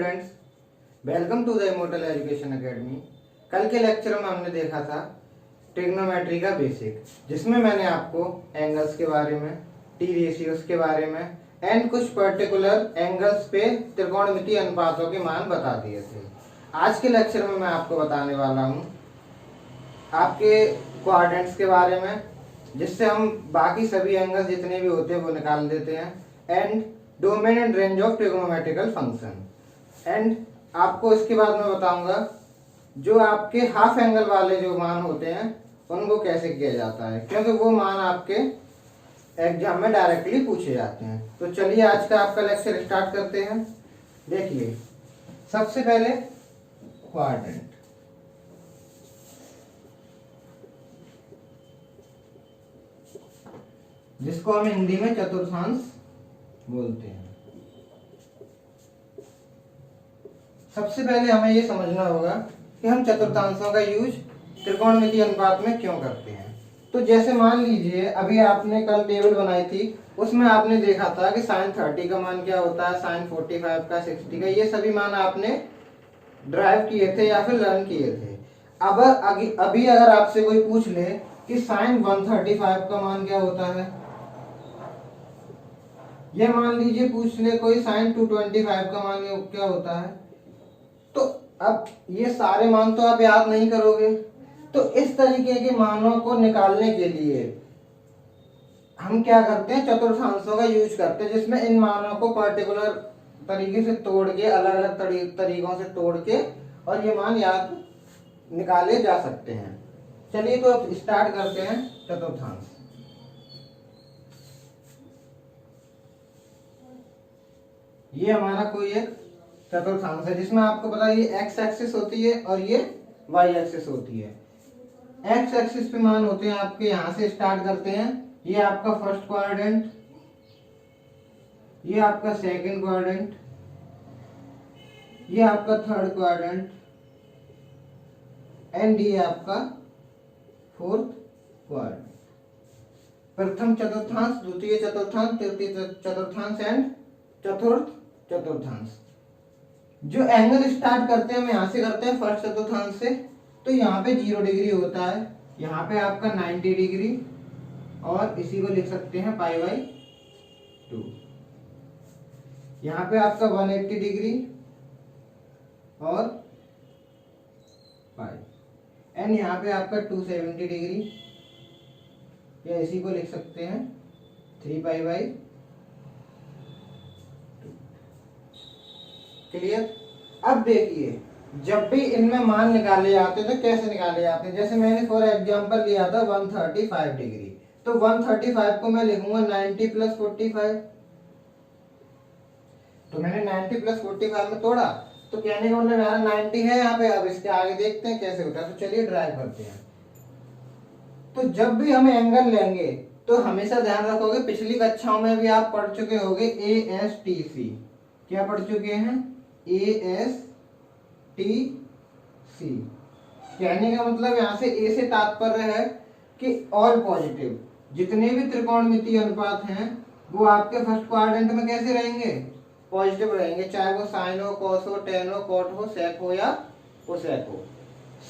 Students, welcome to the immortal education academy. कल के lecture में हमने देखा था ट्रिग्नोमेट्री का बेसिक, जिसमें मैंने आपको एंगल्स के बारे में, टी रेशियोज के बारे में एंड कुछ पर्टिकुलर एंगल्स पे त्रिकोणमितीय अनुपातों के मान बता दिए थे। आज के लेक्चर में मैं आपको बताने वाला हूँ आपके क्वाड्रेंट्स के बारे में, जिससे हम बाकी सभी एंगल्स जितने भी होते हैं वो निकाल देते हैं, and domain and range of trigonometrical function. And आपको इसके बाद मैं बताऊंगा जो आपके हाफ एंगल वाले जो मान होते हैं उनको कैसे किया जाता है, क्योंकि वो मान आपके एग्जाम में डायरेक्टली पूछे जाते हैं। तो चलिए आज का आपका लेक्चर स्टार्ट करते हैं। देखिए, सबसे पहले क्वाड्रेंट, जिसको हम हिंदी में चतुर्थांश बोलते हैं। सबसे पहले हमें ये समझना होगा कि हम चतुर्थांशों का यूज त्रिकोणमितीय अनुपात में क्यों करते हैं। तो जैसे मान लीजिए अभी आपने कल टेबल बनाई थी, उसमें आपने देखा था कि sin 30 का मान क्या होता है, sin 45 का, 60 का, ये सभी मान आपने ड्राइव किए थे या फिर लर्न किए थे। अब अभी अगर आपसे कोई पूछ ले कि sin 135 का मान क्या होता है, ये मान लीजिए पूछ ले कोई sin 225 का मान क्या होता है, तो अब ये सारे मान तो आप याद नहीं करोगे। तो इस तरीके के मानों को निकालने के लिए हम क्या करते हैं, चतुर्थांशों का यूज करते हैं, जिसमें इन मानों को पर्टिकुलर तरीके से तोड़ के, अलग अलग तरीकों से तोड़ के और ये मान याद निकाले जा सकते हैं। चलिए तो अब स्टार्ट करते हैं चतुर्थांश। ये हमारा कोई एक चतुर्थांश है जिसमें आपको पता है ये एक्स एक्सिस होती है और ये वाई एक्सिस होती है। एक्स एक्सिस पे मान होते हैं आपके, यहां से स्टार्ट करते हैं, ये आपका फर्स्ट क्वाड्रेंट, ये आपका सेकंड क्वाड्रेंट, ये आपका थर्ड क्वाड्रेंट एंड ये आपका फोर्थ क्वाड्रेंट। प्रथम चतुर्थांश, द्वितीय चतुर्थांश, तृतीय चतुर्थांश एंड चतुर्थ चतुर्थांश। जो एंगल स्टार्ट करते हैं हम यहां से करते हैं फर्स्ट चतुर्थांश से, तो यहाँ पे 0 डिग्री होता है, यहाँ पे आपका 90 डिग्री और इसी को लिख सकते हैं π/2। यहाँ पे आपका 180 डिग्री और पाई, एंड यहाँ पे आपका 270 डिग्री, या इसी को लिख सकते हैं 3π/2। क्लियर। अब देखिए, जब भी इनमें मान निकाले जाते हैं तो कैसे निकाले जाते हैं। जैसे मैंने फॉर एग्जांपल लिया था 135 डिग्री, तो 135 को मैं लिखूंगा 90 + 45। तो मैंने 90 + 45 में तोड़ा, तो कहने का मतलब मेरा 90 है यहाँ पे। अब इसके आगे देखते हैं कैसे होता है, तो चलिए ड्राइव करते हैं। तो जब भी हम एंगल लेंगे तो हमेशा ध्यान रखोगे, पिछली कक्षाओं में भी आप पढ़ चुके होंगे ASTC। क्या पढ़ चुके हैं? ASTC। कहने का मतलब यहाँ से ए से तात्पर्य है कि ऑल पॉजिटिव, जितने भी त्रिकोणमितीय अनुपात हैं वो आपके फर्स्ट क्वाड्रेंट में कैसे रहेंगे? पॉजिटिव रहेंगे, चाहे वो साइन हो, कॉस हो, टेन हो, कॉट हो, सेक हो या कोसेक हो।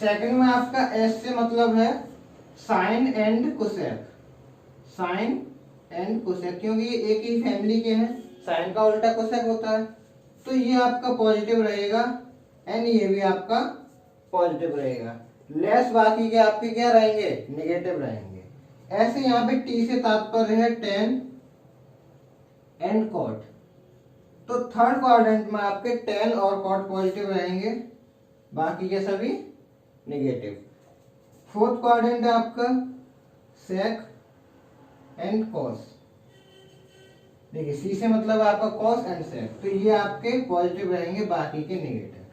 सेकंड में आपका एस से मतलब है sine and cosec, sine and cosec, क्योंकि ये एक ही फैमिली के हैं, साइन का उल्टा कोसेक होता है। तो ये आपका पॉजिटिव रहेगा एंड ये भी आपका पॉजिटिव रहेगा। लेस बाकी के आपके क्या रहेंगे? नेगेटिव रहेंगे। ऐसे यहाँ पे टी से तात्पर्य है टेन एंड कॉट। तो थर्ड क्वाड्रेंट में आपके टेन और कॉट पॉजिटिव रहेंगे, बाकी के सभी नेगेटिव। फोर्थ क्वाड्रेंट है आपका सेक एंड कॉस। देखिए, सी से मतलब आपका कॉस एंड सेक, तो ये आपके पॉजिटिव रहेंगे, बाकी के नेगेटिव।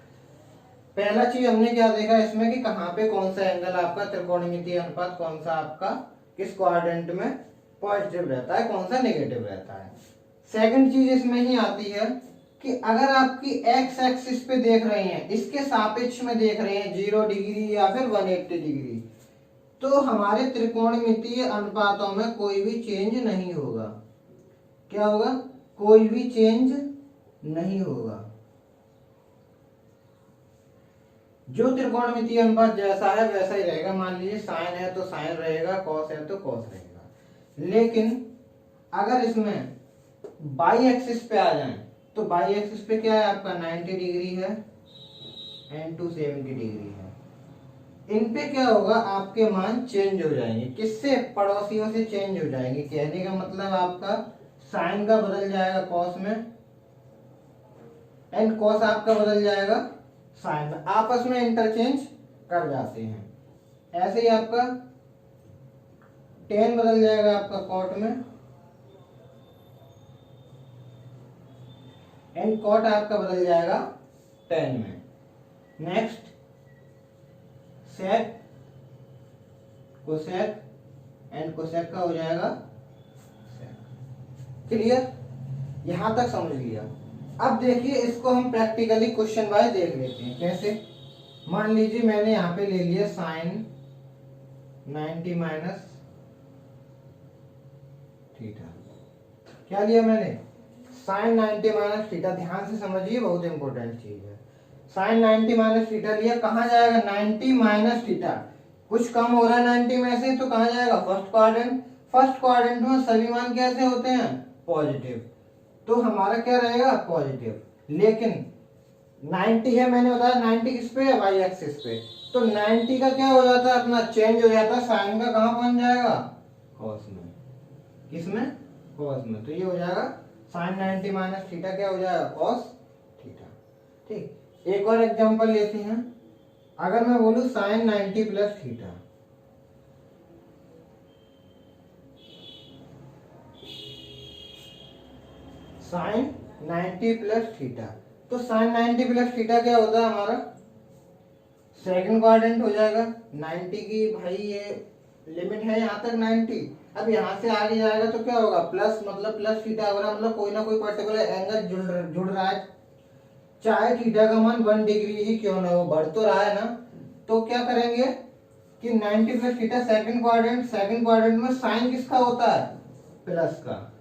पहला चीज हमने क्या देखा इसमें कि कहाँ पे कौन सा एंगल आपका त्रिकोणमितीय अनुपात कौन सा आपका किस क्वाड्रेंट में पॉजिटिव रहता है, कौन सा नेगेटिव रहता है। सेकंड चीज इसमें ही आती है कि अगर आपकी एक्स एक्सिस पे देख रहे हैं, इसके सापेक्ष में देख रहे हैं 0 डिग्री या फिर 180 डिग्री, तो हमारे त्रिकोणमितीय अनुपातों में कोई भी चेंज नहीं होगा। क्या होगा? कोई भी चेंज नहीं होगा। जो त्रिकोणमितीय अनुपात जैसा है वैसा ही रहेगा। मान लीजिए साइन है तो साइन रहेगा, कॉस है तो कॉस रहेगा। लेकिन अगर इसमें बाई एक्सिस पे आ जाए तो बाई एक्सिस पे क्या है आपका 90 डिग्री है एंड 270 डिग्री है। इन पे क्या होगा, आपके मान चेंज हो जाएंगे। किससे? पड़ोसियों से चेंज हो जाएंगे। कहने का मतलब आपका साइन का बदल जाएगा कॉस में एंड कॉस आपका बदल जाएगा साइन में, आपस में इंटरचेंज कर जाते हैं। ऐसे ही आपका टेन बदल जाएगा आपका कॉट में एंड कॉट आपका बदल जाएगा टेन में। Next sec, cosec and cosec का हो जाएगा सेक। क्लियर? यहां तक समझ लिया। अब देखिए इसको हम प्रैक्टिकली क्वेश्चन वाइज देख लेते हैं। कैसे? मान लीजिए मैंने यहां पे ले लिया साइन 90 माइनस थीटा। क्या लिया मैंने? Sine 90 minus theta. ध्यान से समझिए, बहुत इंपॉर्टेंट चीज है। साइन 90 माइनस थीटा लिया, कहां जाएगा? 90 माइनस थीटा। कुछ कम हो रहा है 90 में से तो कहां जाएगा? First quadrant. फर्स्ट क्वाड्रेंट में सभी मान कैसे होते हैं? पॉजिटिव। तो हमारा क्या रहेगा? पॉजिटिव। लेकिन 90 है, मैंने बताया 90 किस पे है? वाई एक्सिस पे। तो 90 का क्या हो जाता है? अपना चेंज हो जाता है, साइन का कहां बन जाएगा? कॉस में। किसमें? कॉस में। तो ये हो जाएगा साइन 90 माइनस थीटा क्या हो जाएगा? Cos theta. ठीक, एक और एग्जांपल लेते हैं। अगर मैं बोलूं sine 90 plus theta, sine 90 plus theta, तो साइन 90 प्लस थीटा क्या होता है हमारा? सेकंड क्वाड्रेंट हो जाएगा। 90 की भाई ये लिमिट है यहाँ तक 90। अब यहाँ से आगे जाएगा तो क्या होगा? प्लस, मतलब प्लस थीटा हो रहा है, मतलब कोई ना कोई पर्टिकुलर एंगल जुड़ रहा है। चाहे थीटा का मान 1 डिग्री ही क्यों ना हो, बढ़ तो रहा है ना। तो क्या करेंगे कि 90 प्लस थीटा सेकंड क्वाड्रेंट में साइन किसका होता है? प्लस का।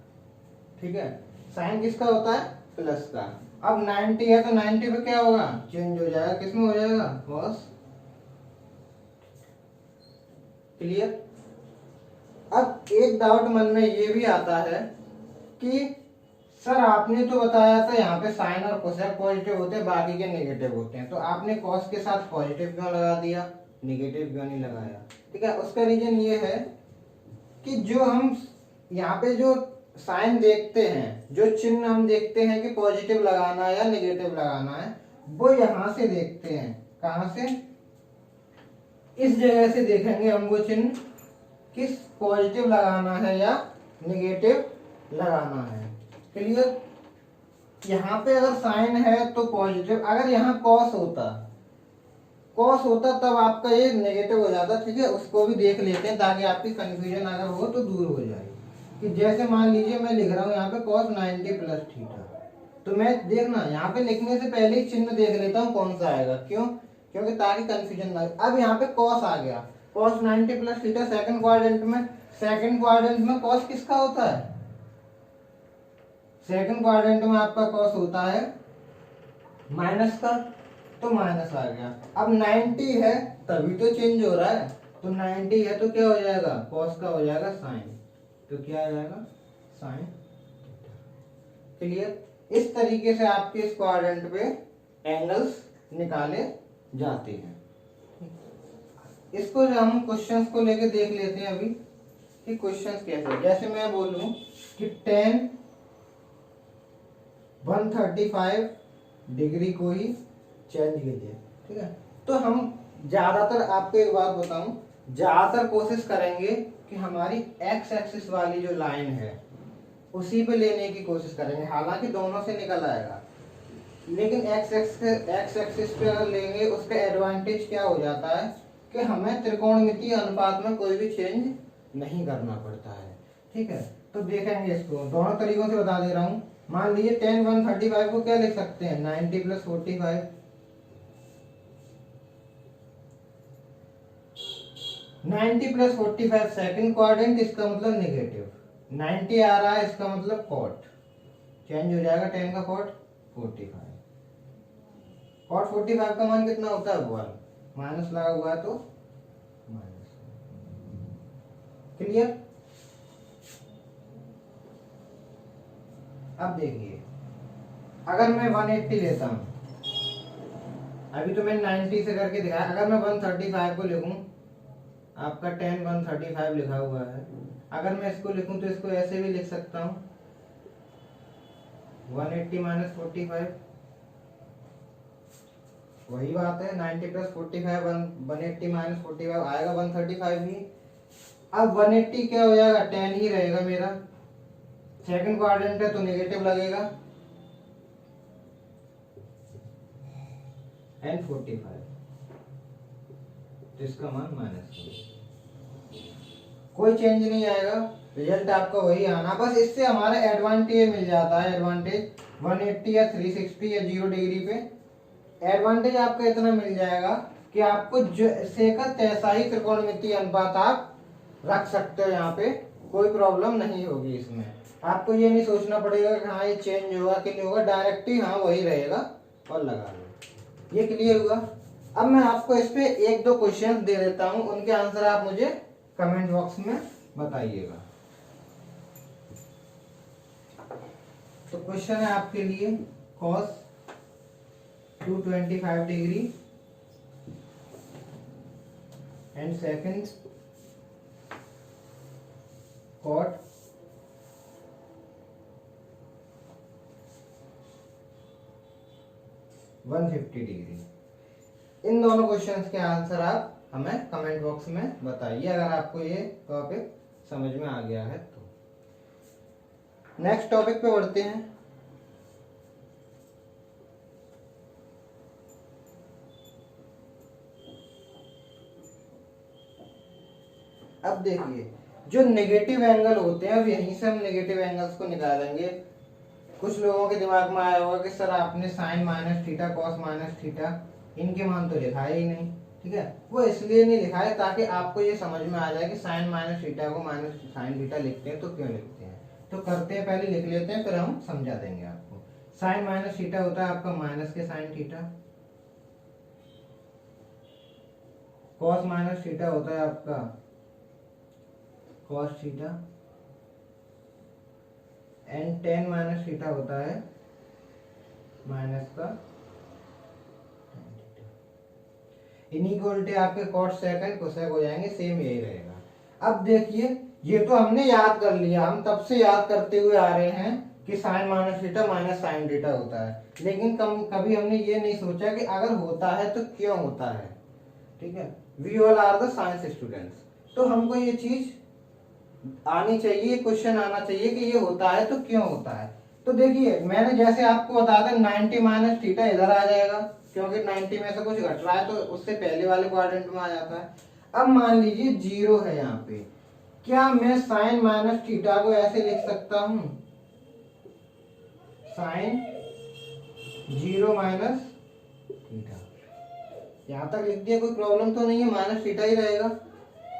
ठीक है, साइन किसका होता है? प्लस का। अब 90 है तो 90 पे क्या होगा? चेंज हो जाएगा, किसमें हो जाएगा? कॉस। क्लियर? अब एक डाउट मन में ये भी आता है कि सर आपने तो बताया था यहाँ पे साइन और कोसेक पॉजिटिव होते हैं, बाकी के नेगेटिव होते हैं, तो आपने कॉस के साथ पॉजिटिव क्यों लगा दिया, नेगेटिव क्यों नहीं लगाया? ठीक है, उसका रीजन ये है कि जो हम यहाँ पे जो साइन देखते हैं, जो चिन्ह हम देखते हैं कि पॉजिटिव लगाना है या नेगेटिव लगाना है, वो यहाँ से देखते हैं। कहाँ से? इस जगह से देखेंगे हम वो चिन्ह, किस पॉजिटिव लगाना है या नेगेटिव लगाना है। क्लियर? यहाँ पे अगर साइन है तो पॉजिटिव, अगर यहाँ कॉस होता तब आपका ये नेगेटिव हो जाता। ठीक है, उसको भी देख लेते हैं ताकि आपकी कंफ्यूजन अगर हो तो दूर हो जाए। कि जैसे मान लीजिए मैं लिख रहा हूँ यहाँ पे cos 90 प्लस थीटा, तो मैं देखना यहाँ पे लिखने से पहले ही चिन्ह देख लेता हूँ कौन सा आएगा। क्यों? क्योंकि ताकि कंफ्यूजन ना। अब यहाँ पे cos आ गया, cos 90 plus theta second quadrant में cos किसका होता है? सेकंड क्वाड्रेंट में आपका cos होता है माइनस का, तो माइनस आ गया। अब 90 है तभी तो चेंज हो रहा है, तो 90 है तो क्या हो जाएगा? cos का हो जाएगा साइन, तो क्या आ जाएगा? साइन। क्लियर? इस तरीके से आपके इस क्वाड्रेंट पे एंगल्स निकाले जाते हैं। इसको जो हम क्वेश्चंस को लेके देख लेते हैं अभी कि क्वेश्चंस कैसे। जैसे मैं बोलूं कि tan 135 डिग्री को ही चेंज कीजिए। ठीक है, तो हम ज्यादातर, आपको एक बात बताऊं, ज्यादातर कोशिश करेंगे कि हमारी एक्स एक्सिस वाली जो लाइन है उसी पे लेने की कोशिश करेंगे। हालांकि दोनों से निकल आएगा, लेकिन एक्स एक्सिस पे अगर लेंगे उसका एडवांटेज क्या हो जाता है कि हमें त्रिकोणमितीय अनुपात में कोई भी चेंज नहीं करना पड़ता है। ठीक है, तो देखेंगे इसको दोनों तरीकों से बता दे रहा हूं। मान लीजिए tan 135 को क्या लिख सकते हैं? 90 प्लस 45। 90 प्लस 45 सेकंड क्वाड्रेंट, इसका मतलब नेगेटिव। 90 आ रहा है, इसका मतलब कॉट, चेंज हो जाएगा tan का कॉट 45। कॉट 45 का मान कितना होता है? 1। माइनस लगा हुआ है तो माइनस। क्लियर? अब देखिए, अगर मैं 180 लेता हूं, अभी तो मैंने 90 से करके दिखाया, अगर मैं 135 को लिखूं, आपका 10 135 लिखा हुआ है, अगर मैं इसको लिखूं तो इसको ऐसे भी लिख सकता हूं 180 माइनस 45, वही बात है, 90 प्लस 45 180 माइनस 45 आएगा 135 ही। अब 180 क्या हो जाएगा, 10 ही रहेगा मेरा, सेकंड क्वाड्रेंट है तो नेगेटिव लगेगा, एंड 45 तो इसका मान माइनस, कोई चेंज नहीं आएगा, रिजल्ट आपका वही आना। बस इससे हमारा एडवांटेज मिल जाता है, एडवांटेज 180 या 360 या 0 डिग्री पे एडवांटेज आपका इतना मिल जाएगा कि आपको जैसे का तैसा ही त्रिकोणमितीय अनुपात आप रख सकते हो, यहाँ पे कोई प्रॉब्लम नहीं होगी इसमें। आपको ये नहीं सोचना पड़ेगा कि हाँ ये चेंज होगा कि नहीं होगा, डायरेक्ट ही हाँ वही रहेगा और लगा लो। ये क्लियर हुआ? अब मैं आपको इस पे एक दो क्वेश्चन दे देता हूँ, उनके आंसर आप मुझे कमेंट बॉक्स में बताइएगा। तो क्वेश्चन है आपके लिए cos 225 degree and second cot 150 degree. इन दोनों क्वेश्चंस के आंसर आप हमें कमेंट बॉक्स में बताइए, अगर आपको ये टॉपिक समझ में आ गया है तो। नेक्स्ट टॉपिक पे बढ़ते हैं। अब देखिए, जो नेगेटिव एंगल होते हैं, अब यहीं से हम नेगेटिव एंगल्स को निकालेंगे। कुछ लोगों के दिमाग में आया होगा कि सर आपने sine minus theta cos minus theta इनके मान तो लिखा ही नहीं, ठीक है। वो इसलिए नहीं लिखा है ताकि आपको ये समझ में आ जाए कि साइन माइनस थीटा को माइनस साइन थीटा लिखते हैं तो क्यों लिखते हैं। तो करते हैं, पहले लिख लेते हैं, फिर हम समझा देंगे आपको। साइन माइनस थीटा होता है आपका माइनस के sine theta, cos minus theta होता है आपका cos theta, and ten minus theta होता है माइनस का। इनइक्वालिटी आपके कॉट सेकंड कोसेक हो जाएंगे, सेम यही रहेगा। अब देखिए, ये तो हमने याद कर लिया, हम तब से याद करते हुए आ रहे हैं कि sine minus theta minus sine theta होता है, लेकिन कभी हमने ये नहीं सोचा कि अगर होता है तो क्यों होता है, ठीक है। We all are the science students, तो हमको ये चीज आनी चाहिए, क्वेश्चन आना चाहिए कि ये होता है तो क्यों होता है। तो देखिए, मैंने जैसे आपको बताया था 90 माइनस थीटा इधर आ जाएगा, क्योंकि 90 में से कुछ घट रहा है तो उससे पहले वाले क्वाड्रेंट में आ जाता है। अब मान लीजिए 0 है यहाँ पे, क्या मैं साइन माइनस थीटा को ऐसे लिख सकता हूं, साइन 0 माइनस थीटा, यहां तक लिख दिया, कोई प्रॉब्लम तो नहीं है, माइनस थीटा ही रहेगा।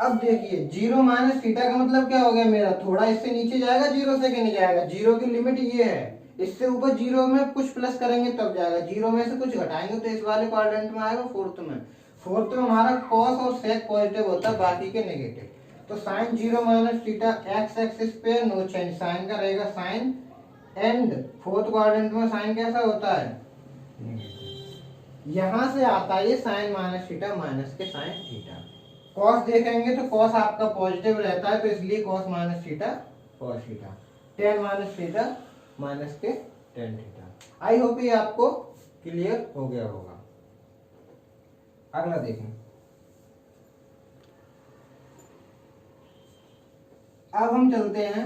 अब देखिए 0 माइनस थीटा का मतलब क्या हो गया मेरा, थोड़ा इससे नीचे जाएगा, 0 से नहीं जाएगा, 0 की लिमिट ये है, इससे ऊपर 0 में कुछ प्लस करेंगे तब जाएगा, 0 में से कुछ घटाएंगे तो इस वाले क्वाड्रेंट में आएगा, फोर्थ में हमारा कॉस और सेक पॉजिटिव होता है, बाकी के नेगेटिव। तो sine 0 minus theta x axis पे नो चेंज, साइन का रहेगा साइन, एंड फोर्थ क्वाड्रेंट में साइन कैसा होता है, यहां से आता है ये साइन माइनस थीटा माइनस के साइन थीटा। कॉस देखेंगे तो कॉस आपका पॉजिटिव रहता है, तो इसलिए cos minus theta cos theta, tan minus theta minus के टेन थीटा। आई होप ये आपको क्लियर हो गया होगा। अगला देखें। अब हम चलते हैं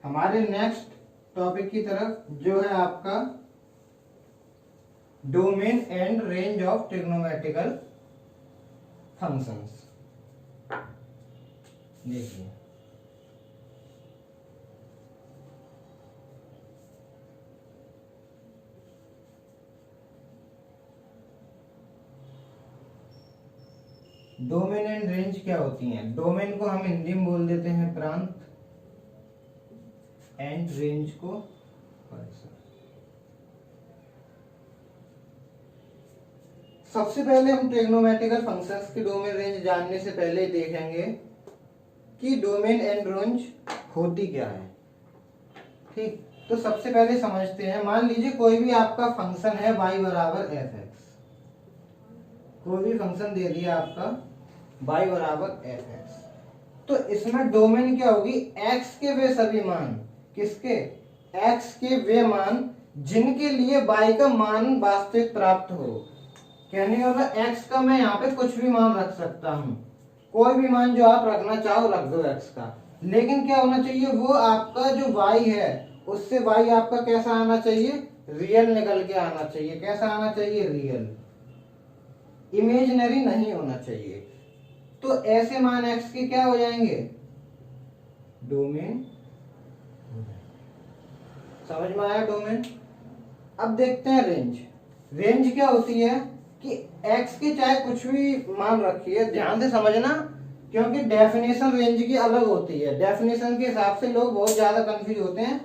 हमारे नेक्स्ट टॉपिक की तरफ, जो है आपका domain and range of trigonometrical functions. देखिए, डोमेन एंड रेंज क्या होती हैं। डोमेन को हम हिंदी में बोल देते हैं प्रांत, एंड रेंज को परिसर। सबसे पहले हम ट्रिग्नोमेट्रिकल फंक्शंस की डोमेन रेंज जानने से पहले देखेंगे कि डोमेन एंड रेंज होती क्या है। ठीक, तो सबसे पहले समझते हैं। मान लीजिए कोई भी आपका फंक्शन है y बराबर एफ एक्स, कोई भी फंक्शन दे दिया आपका y बराबर एफ एक्स, तो इसमें डोमेन क्या होगी, x के वे सभी मान, किसके, x के वे मान जिनके लिए y का मान वास्तविक प्राप्त हो। कहने का मतलब x का मैं यहाँ पे कुछ भी मान रख सकता हूँ, कोई भी मान जो आप रखना चाहो रख दो x का, लेकिन क्या होना चाहिए, वो आपका जो y है उससे y आपका कैसा आना चाहिए, रियल निकल के आना चाहिए। कैसा आना चाहिए, रियल, इमेजिनरी नहीं होना चाहिए। तो ऐसे मान x के क्या हो जाएंगे, डोमेन। समझ में आया डोमेन। अब देखते हैं रेंज। रेंज क्या होती है कि x के चाहे कुछ भी मान रखिए, ध्यान से समझना, क्योंकि डेफिनेशन रेंज की अलग होती है। डेफिनेशन के हिसाब से लोग बहुत ज्यादा कंफ्यूज होते हैं।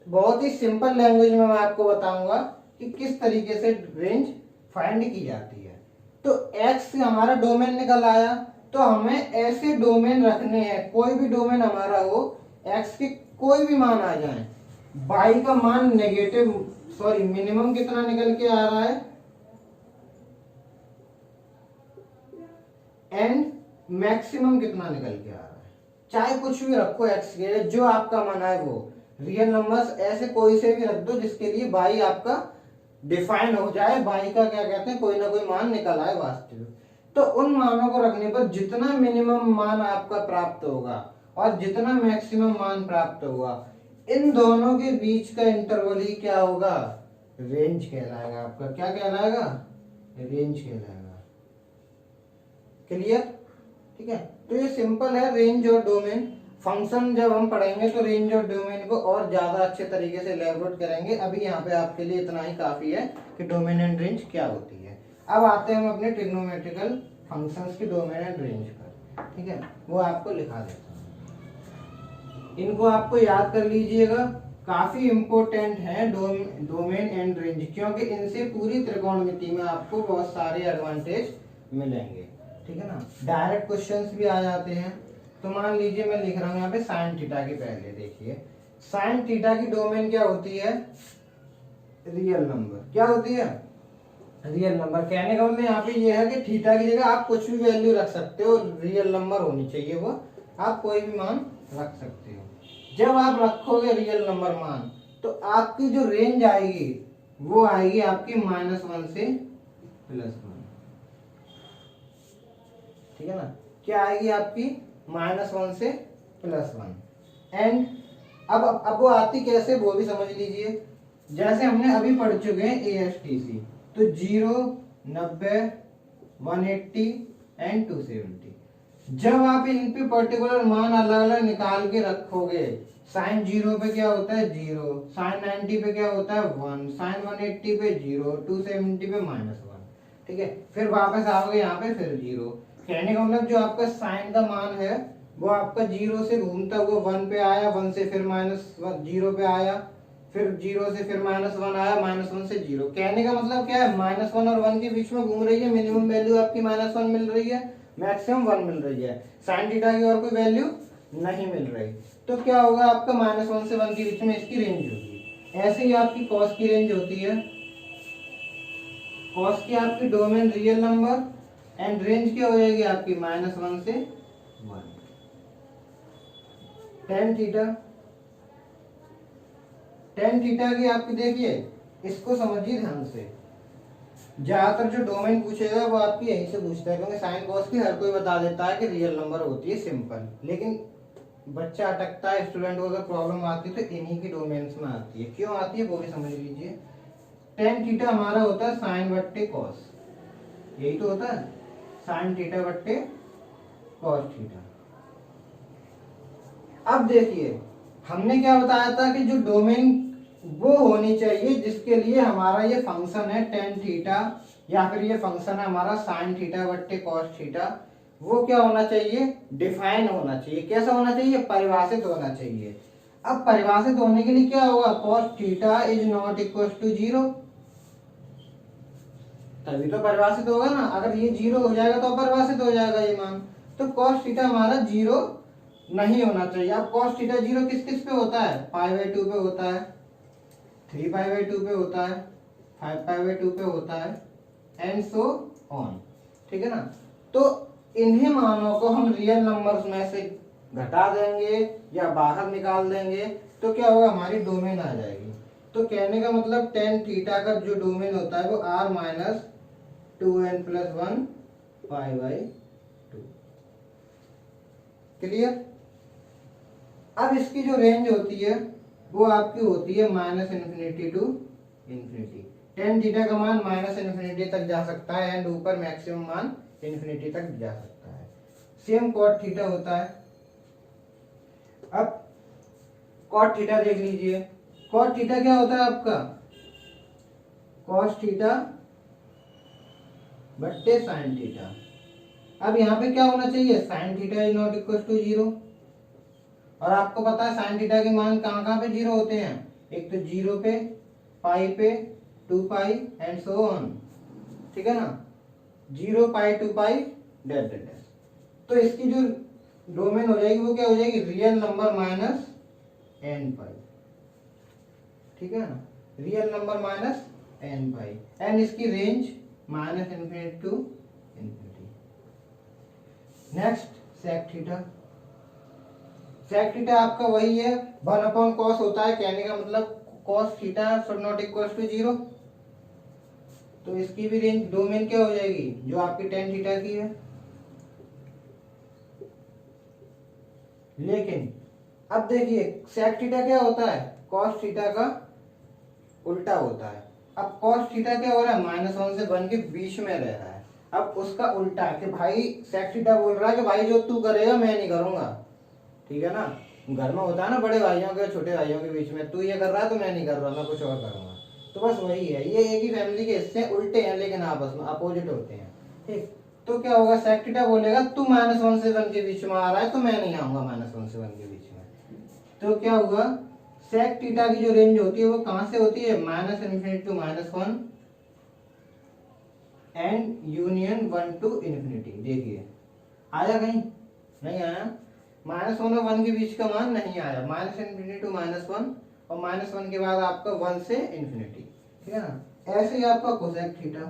बहुत ही सिंपल लैंग्वेज में मैं आपको बताऊंगा कि किस तरीके से रेंज फाइंड की जाती है। तो x हमारा डोमेन निकल आया, तो हमें ऐसे डोमेन रखने हैं, कोई भी डोमेन हमारा हो, x के कोई भी मान आ जाए, y का मान मिनिमम कितना निकल के आ रहा है एंड मैक्सिमम कितना निकल के आ रहा है। चाहे कुछ भी रखो x के, जो आपका मान है वो रियल नंबर्स ऐसे कोई से भी रख दो जिसके लिए y आपका डिफाइन हो जाए, y का क्या कहते हैं, कोई ना कोई मान निकल आए वास्तविक। तो उन मानों को रखने पर जितना मिनिमम मान आपका प्राप्त होगा और जितना मैक्सिमम मान प्राप्त होगा, इन दोनों के बीच का इंटरवल ही क्या होगा, रेंज कहलाएगा। आपका क्या कहलाएगा, रेंज कहलाएगा। क्लियर, ठीक है। तो ये सिंपल है रेंज और डोमेन। फंक्शन जब हम पढ़ेंगे तो रेंज और डोमेन को और ज्यादा अच्छे तरीके से एलैबोरेट करेंगे। अभी यहाँ पे आपके लिए इतना ही काफी है कि डोमेन एंड रेंज क्या होती है। अब आते हैं हम अपने ट्रिग्नोमेट्रिकल फंक्शंस की डोमेन एंड रेंज पर, ठीक है। वो आपको लिखा देता हूँ, इनको आपको याद कर लीजिएगा, काफी इंपॉर्टेंट है डोमेन एंड रेंज, क्योंकि इनसे पूरी त्रिकोणमिति में आपको बहुत सारे एडवांटेज मिलेंगे, ठीक है ना। डायरेक्ट क्वेश्चंस भी आ जाते हैं। तो मान लीजिए मैं लिख रहा हूँ यहाँ पे साइन थीटा के पहले, देखिए साइन थीटा की डोमेन क्या होती है, रियल नंबर। क्या होती है, रियल नंबर। कहने का मतलब यहाँ पे ये है कि थीटा की जगह आप कुछ भी वैल्यू रख सकते हो, रियल नंबर होनी चाहिए वो, आप कोई भी मान रख सकते हो। जब आप रखोगे रियल नंबर मान, तो आपकी जो रेंज आएगी वो आएगी आपकी -1 से +1, ठीक है ना। क्या आएगी आपकी, -1 से +1। एंड अब वो आती कैसे वो भी समझ लीजिए। जैसे हमने अभी पढ़ चुके हैं ASTC, तो 0, 90, 180 एंड 270। जब आप इन पे पर्टिकुलर मान अलग अलग निकाल के रखोगे, साइन 0 पे क्या होता है 0, साइन 90 पे क्या होता है 1, साइन 180 पे 0, 270 पे -1, ठीक है। फिर वापस आओगे यहाँ पे फिर 0। कहने का मतलब जो आपका साइन का मान है वो आपका 0 से घूमता हुआ 1 पे आया, 1 से फिर -0 पे आया, फिर 0 से फिर -1 आया, -1 से 0। कहने का मतलब क्या है, -1 और 1 के बीच में घूम रही है। मिनिमम वैल्यू आपकी -1 मिल रही है, मैक्सिमम 1 मिल रही है। साइन थीटा की और कोई वैल्यू नहीं मिल रही, तो क्या होगा आपका -1 से 1 के बीच में इसकी रेंज होगी। ऐसे ही आपकी कॉस की रेंज होती है। कॉस की आपकी domain real number and range क्या हो जाएगी आपकी -1 से 1। टेन थीटा की आपकी देखिए, इसको समझिए ध्यान से। ज्यादातर जो डोमेन पूछेगा वो आपकी यहीं से पूछता है, क्योंकि साइन कॉस की हर कोई बता देता है कि रियल नंबर होती है सिंपल, लेकिन बच्चा अटकता है, स्टूडेंट को अगर प्रॉब्लम आती है तो इन्हीं की डोमेन्स में आती है। क्यों आती है वो भी समझ लीजिए। टेन थीटा हमारा होता है साइन बट्टे कॉस, यही तो होता है, साइन थीटा बट्टे कॉस थीटा। अब देखिए हमने क्या बताया था कि जो डोमेन वो होनी चाहिए जिसके लिए हमारा ये फंक्शन है टेन थीटा, या फिर ये फंक्शन है हमारा साइन थीटा बट्टे कॉस थीटा, वो क्या होना चाहिए, डिफाइन होना चाहिए। कैसा होना चाहिए, परिभाषित होना चाहिए। अब परिभाषित होने के लिए क्या होगा, cos theta is not equal to 0, तभी तो परिभाषित होगा ना। अगर ये 0 हो जाएगा तो अपरिभाषित हो जाएगा ये मान। तो cos थीटा हमारा 0 नहीं होना चाहिए। अब cos थीटा 0 किस किस पे होता है? π/2 पे होता है, 3π/2 पे होता है, 5π/2 पे होता है, एंड सो ऑन। ठीक है ना। तो इन्हीं मानों को हम रियल नंबर्स में से घटा देंगे या बाहर निकाल देंगे तो क्या होगा? हमारी डोमेन आ जाएगी। तो कहने का मतलब tan थीटा का जो डोमेन होता है वो r minus 2n plus 1 π/2। Clear? अब इसकी जो रेंज होती है वो आपकी होती है -∞ टू ∞। tan थीटा का मान -∞ तक जा सकता है एंड ऊपर मैक्सिमम मान ∞ तक जा सकता है। सेम cot थीटा होता है। अब cot थीटा देख लीजिए। cot थीटा क्या होता है आपका? cos थीटा बट्टे sin थीटा। अब यहाँ पे क्या होना चाहिए? sin theta is not equal to 0। और आपको पता है sin थीटा के मान कहाँ कहाँ पे 0 होते हैं? एक तो 0 पे, पाई पे, 2π एंड सो ऑन। ठीक है ना। 0π 2π डैश डैश डैश। तो इसकी जो डोमेन हो जाएगी वो क्या हो जाएगी? Real number minus n π। ठीक है ना। Real number minus n π and इसकी range -∞ to ∞। Next sec theta. sec theta आपका वही है 1/cos होता है। कहने का मतलब cos theta should not equal to 0। तो इसकी भी रेंज डोमेन क्या हो जाएगी? जो आपकी tan थीटा की है। लेकिन अब देखिए sec थीटा क्या होता है? cos थीटा का उल्टा होता है। अब cos थीटा क्या हो रहा है? -1 से 1 के बीच में रह रहा है। अब उसका उल्टा है कि भाई sec थीटा बोल रहा है कि भाई जो तू करेगा मैं नहीं करूंगा। ठीक है ना। घर में होता है ना बड़े भाइयों के छोटे भाइयों के बीच में, तू ये कर रहा है तो मैं नहीं कर रहा, मैं कुछ और करूंगा। तो बस वही है, ये एक ही फैमिली के हिस्से उल्टे हैं लेकिन आपस में अपोजिट होते हैं। ठीक। तो क्या होगा? sec थीटा बोलेगा तू -1 से 1 के बीच में आ रहा है तो मैं नहीं आऊंगा -1 से 1 के बीच में। तो क्या हुआ? sec थीटा की जो रेंज होती है वो कहां से होती है? -∞ टू -1 एंड यूनियन 1 टू ∞। देखिए आया कहीं? नहीं आया। -1 और 1 के बीच का मान नहीं आया। -∞ टू -1 और -1 के बाद आपका 1 से ∞। ठीक है ना। ऐसे ही आपका कोसेक थीटा।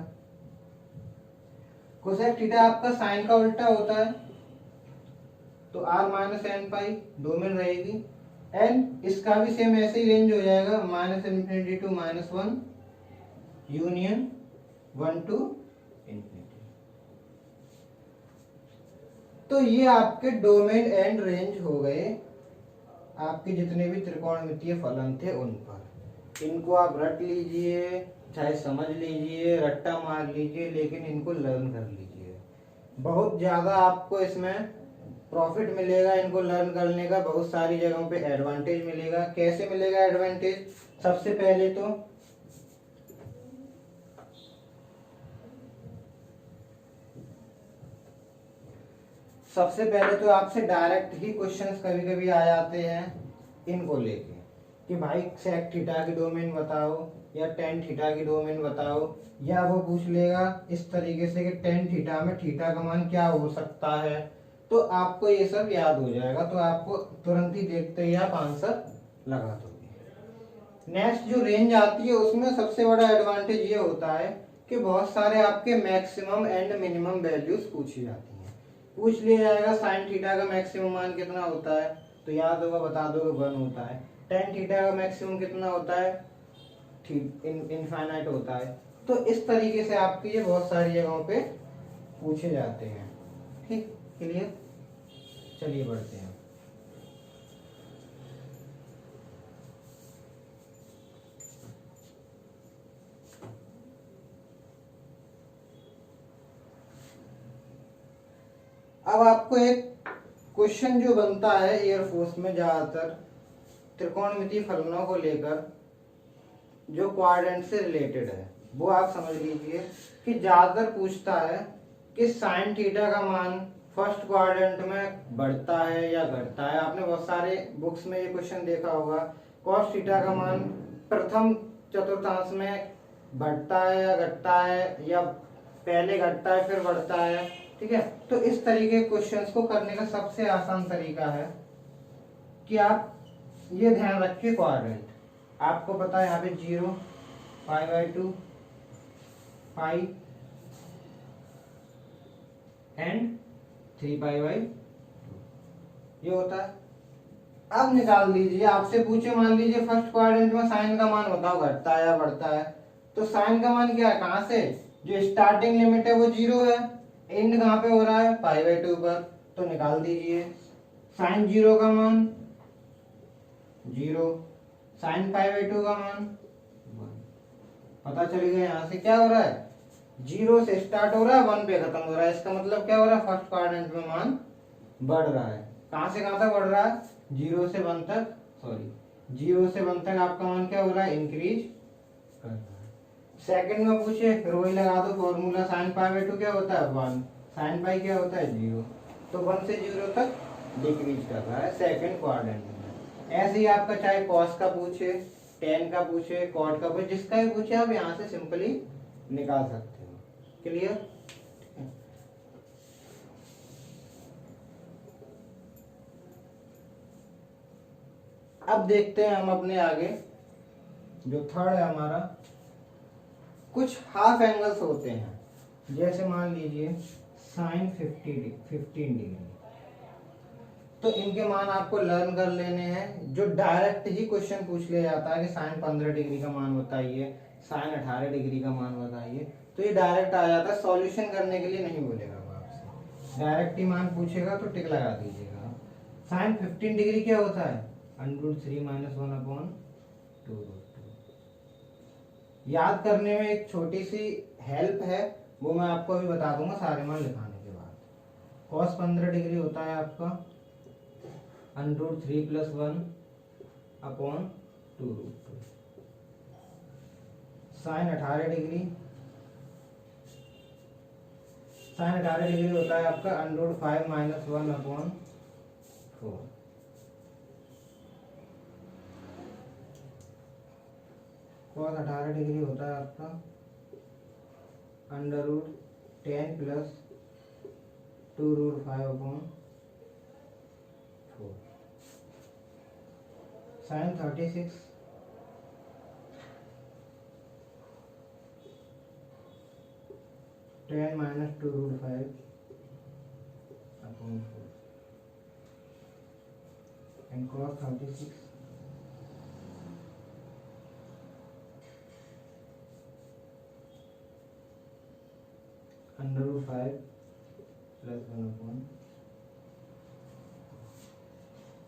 कोसेक थीटा आपका साइन का उल्टा होता है। तो r माइनस n π डोमेन रहेगी एंड इसका भी सेम ऐसे ही रेंज हो जाएगा -∞ टू -1 यूनियन 1 टू ∞। तो ये आपके डोमेन एंड रेंज हो गए आपके जितने भी त्रिकोणमितीय फलन थे उन पर। इनको आप रट लीजिए, चाहे समझ लीजिए, रट्टा मार लीजिए, लेकिन इनको लर्न कर लीजिए। बहुत ज्यादा आपको इसमें प्रॉफिट मिलेगा इनको लर्न करने का। बहुत सारी जगहों पे एडवांटेज मिलेगा। कैसे मिलेगा एडवांटेज? सबसे पहले तो आपसे डायरेक्ट ही क्वेश्चंस कभी कभी आ जाते हैं इनको लेके कि भाई sec थीटा की डोमेन बताओ या tan थीटा की डोमेन बताओ, या वो पूछ लेगा इस तरीके से कि tan थीटा में थीटा का मान क्या हो सकता है। तो आपको ये सब याद हो जाएगा, तो आपको तुरंत ही देखते ही आप आंसर लगा दोगे। नेक्स्ट जो रेंज आती है उसमें सबसे बड़ा एडवांटेज ये होता है कि बहुत सारे आपके मैक्सिमम एंड मिनिमम वैल्यूज पूछी जाती हैं। पूछ लिया जाएगा sin थीटा का मैक्सिमम मान कितना होता है, तो याद होगा बता दोगे 1 होता है। tan थीटा का मैक्सिमम कितना होता है? इनफाइनाइट होता है। तो इस तरीके से आपके ये बहुत सारी जगहों पे पूछे जाते हैं। ठीक, क्लियर? चलिए बढ़ते हैं। अब आपको एक क्वेश्चन जो बनता है एयरफोर्स में ज्यादातर त्रिकोणमितीय फलनों को लेकर जो क्वाड्रेंट से रिलेटेड है, वो आप समझ लीजिए कि ज्यादातर पूछता है कि sin थीटा का मान फर्स्ट क्वाड्रेंट में बढ़ता है या घटता है। आपने बहुत सारे बुक्स में ये क्वेश्चन देखा होगा। cos थीटा का मान प्रथम चतुर्थांश में बढ़ता है या घटता है, या पहले घटता है फिर बढ़ता है, ठीक है। तो इस तरीके के क्वेश्चंस को करने का सबसे आसान तरीका है कि आप ये ध्यान रखिए, क्वाड्रेंट आपको पता है यहाँ पे 0, π/2, पाई एंड 3π/2 ये होता है। अब निकाल दीजिए, आपसे पूछे मान लीजिए फर्स्ट क्वाड्रेंट में साइन का मान बताओ घटता है या बढ़ता है, तो साइन का मान क्या है, कहाँ से, जो स्टार्टिंग लिमिट है वो 0 है, एंड कहाँ पे हो रहा है, π/2 पर, तो निकाल दीजिए। साइन 0 का मान 0, साइन π/2 का मान 1। पता चल गया यहाँ से क्या हो रहा है, 0 से स्टार्ट हो रहा है 1 पे खत्म हो रहा है। इसका मतलब क्या हो रहा है, फर्स्ट क्वाड्रेंट में मान बढ़ रहा है। कहाँ से कहाँ तक बढ़ रहा है, 0 से 1 तक, सॉरी 0 से 1 तक आपका मान क्या हो रहा है, इंक्रीज कर रहा है। सेकंड में पूछे फिर वही लगा दो फॉर्मूला, साइन π/2 क्या होता है 1, साइन पाई क्या होता है 0, तो 1 से 0 तक डिक्रीज कर रहा है सेकंड क्वाड्रेंट में। ऐसे ही आपका चाहे कॉस का पूछे, टेन का पूछे, कॉट का पूछे, जिसका भी पूछे आप यहाँ से सिंपली निकाल सकते हो। क्लियर। अब देखते हैं हम अपने आगे जो थर्ड है हमारा, कुछ हाफ एंगल्स होते हैं, जैसे मान लीजिए साइन 15 डिग्री, तो इनके मान आपको लर्न कर लेने हैं। जो डायरेक्ट ही क्वेश्चन पूछ लिया जाता है कि साइन 15 डिग्री का मान बताइए, साइन 18 डिग्री का मान बताइए, तो ये डायरेक्ट आ जाता है, सॉल्यूशन करने के लिए नहीं बोलेगा वो आपसे, डायरेक्ट ही मान पूछेगा तो टिक लगा दीजिएगा। साइन 15 डिग्री क्या होता है, √3 - 1/2। याद करने में एक छोटी सी हेल्प है, वो मैं आपको अभी बता दूंगा सारे मान लिखाने के बाद। cos 15 डिग्री होता है आपका √3 + 1/2। साइन 18 डिग्री होता है आपका √5 - 1/4। cos 18 डिग्री होता है आपका √10 + 2√5/4। Sign 36 10 - 2√5/4 and cos 36 √5 + 1/4।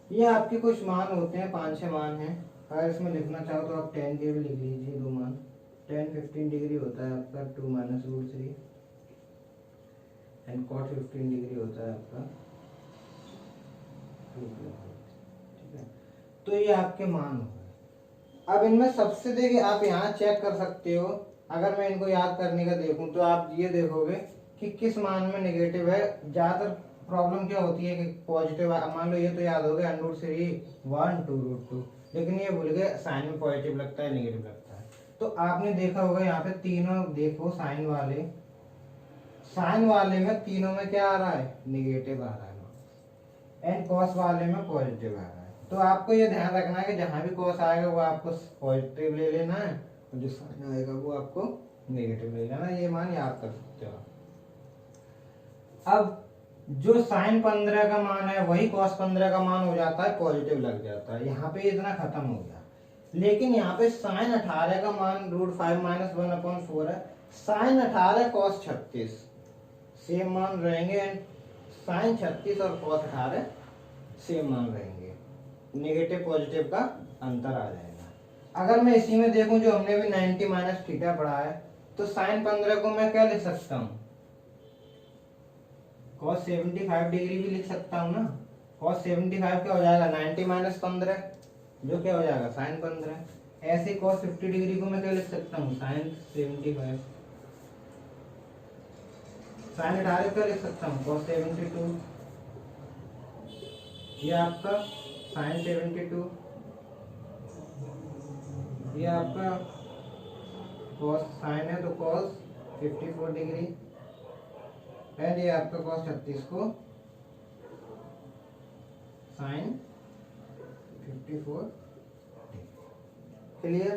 ये आपके कुछ मान होते हैं, 5-6 मान हैं। अगर इसमें लिखना चाहो तो आप 10 के भी लिख लीजिए, 2 मान। tan 15 डिग्री होता है आपका 2 - √3 एंड cot 15 डिग्री होता है आपका 2 + 1। ठीक है, तो ये आपके मान हो गए। अब इनमें सबसे देखिए, आप यहाँ चेक कर सकते हो, अगर मैं इनको याद करने का देखूं तो आप ये देखोगे कि किस मान में नेगेटिव है। ज़्यादातर प्रॉब्लम क्या होती है कि पॉजिटिव, मान लो ये तो याद हो गया √3 1 2√2, लेकिन ये भूल गए साइन में पॉजिटिव लगता है नेगेटिव लगता है। तो आपने देखा होगा यहाँ पे तीनों देखो, साइन वाले में तीनों में क्या आ रहा है, नेगेटिव आ रहा है, एंड कॉस वाले में पॉजिटिव आ रहा है। तो आपको ये ध्यान रखना है कि जहां भी कॉस आएगा वो आपको पॉजिटिव ले लेना है, और जो साइन आएगा वो आपको नेगेटिव ले लेना है। ये मान याद कर सकते हो। अब जो साइन 15 का मान है वही कॉस 15 का मान हो जाता है, पॉजिटिव लग जाता है। यहाँ पे इतना खत्म हो गया। लेकिन यहाँ पे साइन 18 का मान √5 - 1/4 है, साइन 18 कॉस 36 सेम मान रहेंगे, एंड साइन 36 और कॉस 18 सेम मान रहेंगे, नेगेटिव पॉजिटिव का अंतर आ जाएगा। अगर मैं इसी में देखूं जो हमने भी 90 - थीटा पढ़ा है, तो साइन 15 को मैं क्या लिख सकता हूँ, cos 75 डिग्री भी लिख सकता हूँ ना। cos 75 क्या हो जाएगा, 90 - 15, जो क्या हो जाएगा साइन 15। ऐसे cos 50 डिग्री को मैं क्या लिख सकता हूँ, साइन 75। साइन 18 क्या लिख सकता हूँ, cos 72, ये आपका साइन 72, ये आपका cos साइन है तो cos 54 डिग्री, एंड ये आपका cos 36 को sin 54। क्लियर।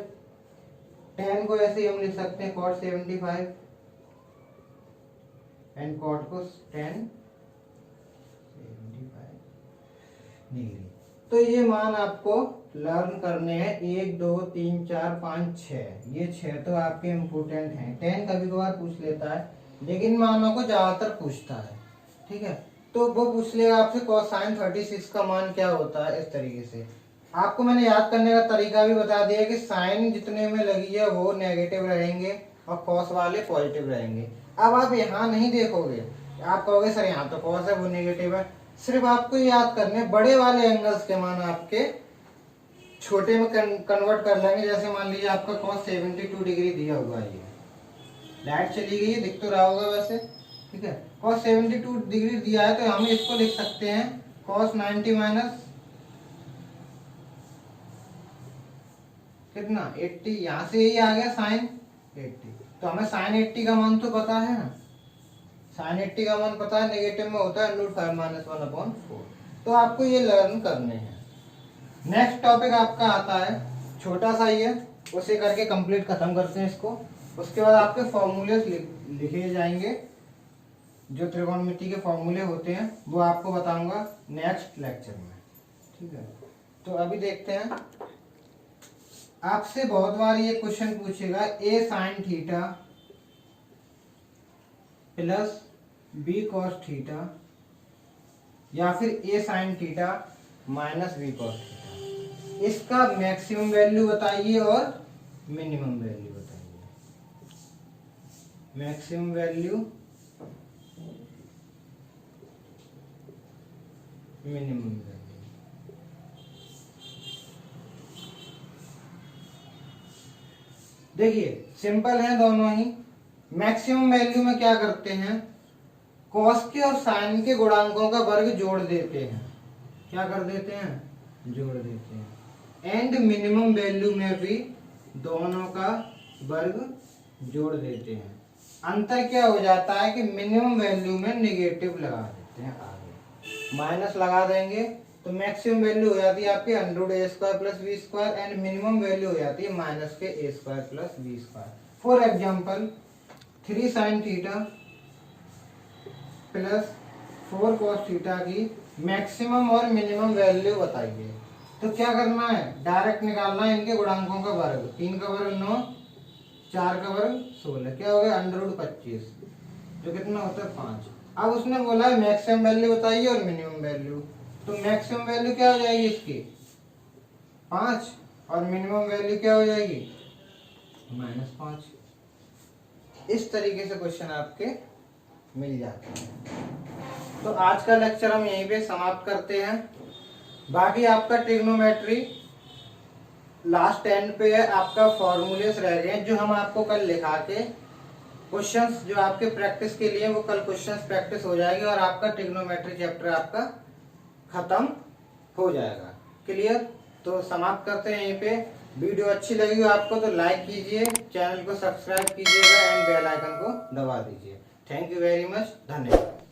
tan को ऐसे ही हम लिख सकते हैं cot 75 एंड cot को tan 75 डिग्री। तो ये मान आपको लर्न करने हैं 1 2 3 4 5 6। ये 6 तो आपके इम्पोर्टेंट हैं। 10 कभी कभार पूछ लेता है लेकिन मानों को ज्यादातर पूछता है। ठीक है, तो वो पूछ लेगा आपसे कोसाइन 36 का मान क्या होता है। इस तरीके से आपको मैंने याद करने का तरीका भी बता दिया कि साइन जितने में लगी है वो नेगेटिव रहेंगे और कॉस वाले पॉजिटिव रहेंगे। अब आप यहाँ नहीं देखोगे, आप कहोगे सर यहाँ तो कॉस है वो नेगेटिव है। सिर्फ आपको याद करने बड़े वाले एंगल्स के मान आपके छोटे में कन्वर्ट कर लेंगे। जैसे मान लीजिए आपका cos 72 डिग्री दिया हुआ है, ये लाइट चली गई है, दिख तो रहा होगा वैसे। ठीक है, cos 72 डिग्री दिया है तो हम इसको लिख सकते हैं cos 90 माइनस कितना 80। यहाँ से यही आ गया sin 80। तो हमें sin 80 का मान तो पता है ना, sin 80 का मान पता है, नेगेटिव में होता है √5 - 1/4। तो आपको ये लर्न करने हैं। नेक्स्ट टॉपिक आपका आता है छोटा सा ही है, उसे करके कंप्लीट खत्म करते हैं इसको। उसके बाद आपके फॉर्मूले लिखे जाएंगे, जो त्रिकोणमिति के फॉर्मूले होते हैं वो आपको बताऊंगा नेक्स्ट लेक्चर में। ठीक है, तो अभी देखते हैं। आपसे बहुत बार ये क्वेश्चन पूछेगा a sin theta plus b cos theta या फिर a sin theta minus b cos theta. इसका मैक्सिमम वैल्यू बताइए और मिनिमम वैल्यू बताइए। Maximum value, minimum value. देखिए सिंपल है दोनों ही। मैक्सिमम वैल्यू में क्या करते हैं, कॉस के और साइन के गुणांकों का वर्ग जोड़ देते हैं। क्या कर देते हैं, जोड़ देते हैं। एंड मिनिमम वैल्यू में भी दोनों का वर्ग जोड़ देते हैं। अंतर क्या हो जाता है कि मिनिमम वैल्यू में नेगेटिव लगा देते हैं, आगे माइनस लगा देंगे तो मैक्सिमम वैल्यू हो जाती है आपकी √a² + b² and minimum value हो जाती है माइनस के a² + b²। For example 3 sin theta plus 4 cos theta की मैक्सिमम और मिनिमम वैल्यू बताइए। तो क्या करना है, डायरेक्ट निकालना है इनके गुणांकों का वर्ग। 3 का वर्ग 9, 4 का वर्ग 16, क्या हो गया √25, जो कितना होता है 5। अब उसने बोला है मैक्सिमम वैल्यू बताइए और मिनिमम वैल्यू, तो मैक्सिमम वैल्यू क्या हो जाएगी इसकी 5 और मिनिमम वैल्यू क्या हो जाएगी -5। इस तरीके से क्वेश्चन आपके मिल जाते हैं। तो आज का लेक्चर हम यहीं पे समाप्त करते हैं। बाकी आपका ट्रिग्नोमेट्री लास्ट एंड पे है, आपका फॉर्मूलेस रह गए जो हम आपको कल लिखा के क्वेश्चंस जो आपके प्रैक्टिस के लिए वो कल क्वेश्चंस प्रैक्टिस हो जाएगी और आपका ट्रिग्नोमेट्री चैप्टर आपका खत्म हो जाएगा। क्लियर, तो समाप्त करते हैं यहीं पे। वीडियो अच्छी लगी हो आपको तो लाइक कीजिए, चैनल को सब्सक्राइब कीजिएगा एंड बेल आइकन को दबा दीजिए। थैंक यू वेरी मच, धन्यवाद।